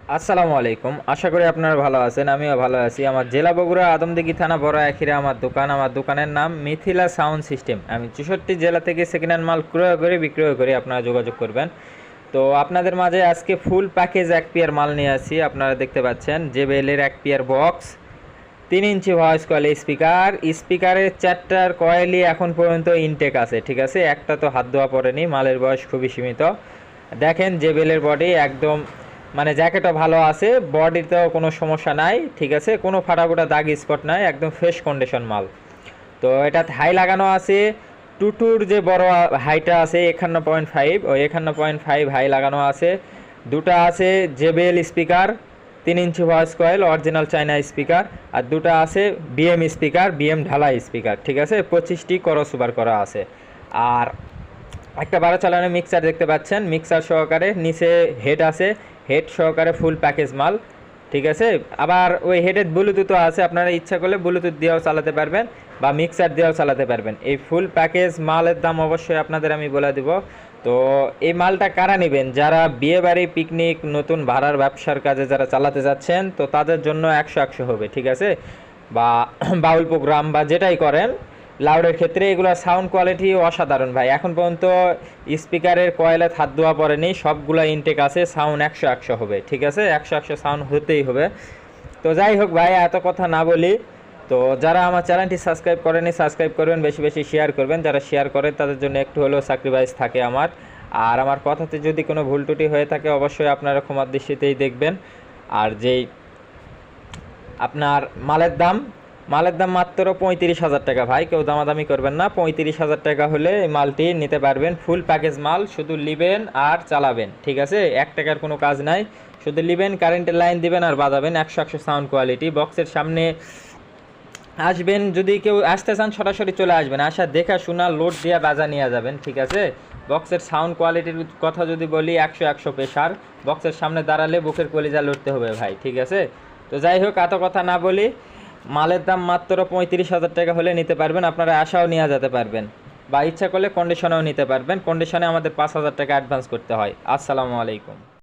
আসসালামু আলাইকুম। আশা করি আপনারা ভালো আছেন, আমিও ভালো আছি। আমার জেলা বগুড়া আদমদীঘি থানা বড় এখিরে আমার দোকান। আমার দোকানের নাম মিথিলা সাউন্ড সিস্টেম। আমি 64 জেলা থেকে সেকেন্ড হ্যান্ড মাল ক্রয় করে বিক্রয় করি, আপনারা যোগাযোগ করবেন। তো আপনাদের মাঝে আজকে ফুল প্যাকেজ এক পেয়ার মাল নিয়ে আসি। আপনারা দেখতে পাচ্ছেন জেবিএলের এক pair box, 3 inch voice coil speaker. স্পিকারের 4টার কয়েলই এখন পর্যন্ত ইনটেক আছে, ঠিক আছে, একটা তো হাত ধোয়া পড়েনি। মালের বয়স খুবই সীমিত। দেখেন জেবিএলের বডি একদম মানে জ্যাকেটও ভালো আছে, বডিতেও কোনো সমস্যা নাই, ঠিক আছে, কোনো ফাটাফোটা দাগ স্পট নাই, একদম ফ্রেশ কন্ডিশন মাল। তো এটা হাই লাগানো আছে, টুটুর যে বড় হাইটা আছে 51.5, ওই 51.5 হাই লাগানো আছে। দুটা আছে JBL speaker, 3 inch voice coil original China speaker. আর দুটা আছে বিএম স্পিকার, বিএম ঢালাই স্পিকার, ঠিক আছে, 25টি ক্রস ওভার করা আছে। আর একটা 12 চালানের মিক্সার দেখতে পাচ্ছেন, মিক্সার সহকারে, নিচে হেড আছে, হেড সহকারে ফুল প্যাকেজ মাল, ঠিক আছে। আবার ওই হেডের ব্লুটুথও আছে, আপনারা ইচ্ছা করলে ব্লুটুথ দিয়েও চালাতে পারবেন বা মিক্সার দিয়েও চালাতে পারবেন। এই ফুল প্যাকেজ মালের দাম অবশ্যই আপনাদের আমি বলে দেব। তো এই মালটা কারা নেবেন? যারা বিয়েবাড়ি, পিকনিক, নতুন ভাড়ার ব্যবসার কাজে যারা চালাতে যাচ্ছেন, তো তাদের জন্য 100 হবে, ঠিক আছে। বা বাউল প্রোগ্রাম বা যেটাই করেন, লাউডের ক্ষেত্রে এগুলো সাউন্ড কোয়ালিটি অসাধারণ ভাই। এখন পর্যন্ত স্পিকারের কয়েলে হাত ধোয়া পড়েনি, সবগুলো ইনটেক আছে, সাউন্ড 100 হবে, ঠিক আছে, 100 সাউন্ড হতেই হবে। তো যাই হোক ভাই, এত কথা না বলি, তো যারা আমার চ্যানেলটি সাবস্ক্রাইব করেনি সাবস্ক্রাইব করবেন, বেশি বেশি শেয়ার করবেন। যারা শেয়ার করে তাদের জন্য একটু হলেও স্যাক্রিফাইস থাকে আমার। আর আমার কথাতে যদি কোনো ভুল ত্রুটি হয়ে থাকে অবশ্যই আপনারা ক্ষমার দৃষ্টিতেই দেখবেন। আর যেই আপনার মালের দাম মাত্র 35,000 টাকা ভাই, কেউ দামাদামি করবেন না। 35,000 টাকা হলে এই মালটি নিতে পারবেন, ফুল প্যাকেজ মাল। শুধু লিবেন আর চালাবেন, ঠিক আছে, 1 টাকার কোনো কাজ নাই। শুধু লিবেন, কারেন্টের লাইন দিবেন আর বাজাবেন। 100 সাউন্ড কোয়ালিটি। বক্সের সামনে আসবেন, যদি কেউ আসতে চান সরাসরি চলে আসবেন, আসা দেখা শোনা লোড দিয়ে বাজা নিয়ে যাবেন, ঠিক আছে। বক্সের সাউন্ড কোয়ালিটির কথা যদি বলি, 100 প্রেশার। বক্সের সামনে দাঁড়ালে বুকের কলিজা লড়তে হবে ভাই, ঠিক আছে। তো যাই হোক, এত কথা না বলি, মালের দাম মাত্র 35,000 টাকা হলে নিতে পারবেন। আপনারা আশাও নিয়ে যেতে পারবেন বা ইচ্ছা করলে কন্ডিশনেও নিতে পারবেন। কন্ডিশনে আমাদের 5,000 টাকা অ্যাডভান্স করতে হয়। আসসালামু আলাইকুম।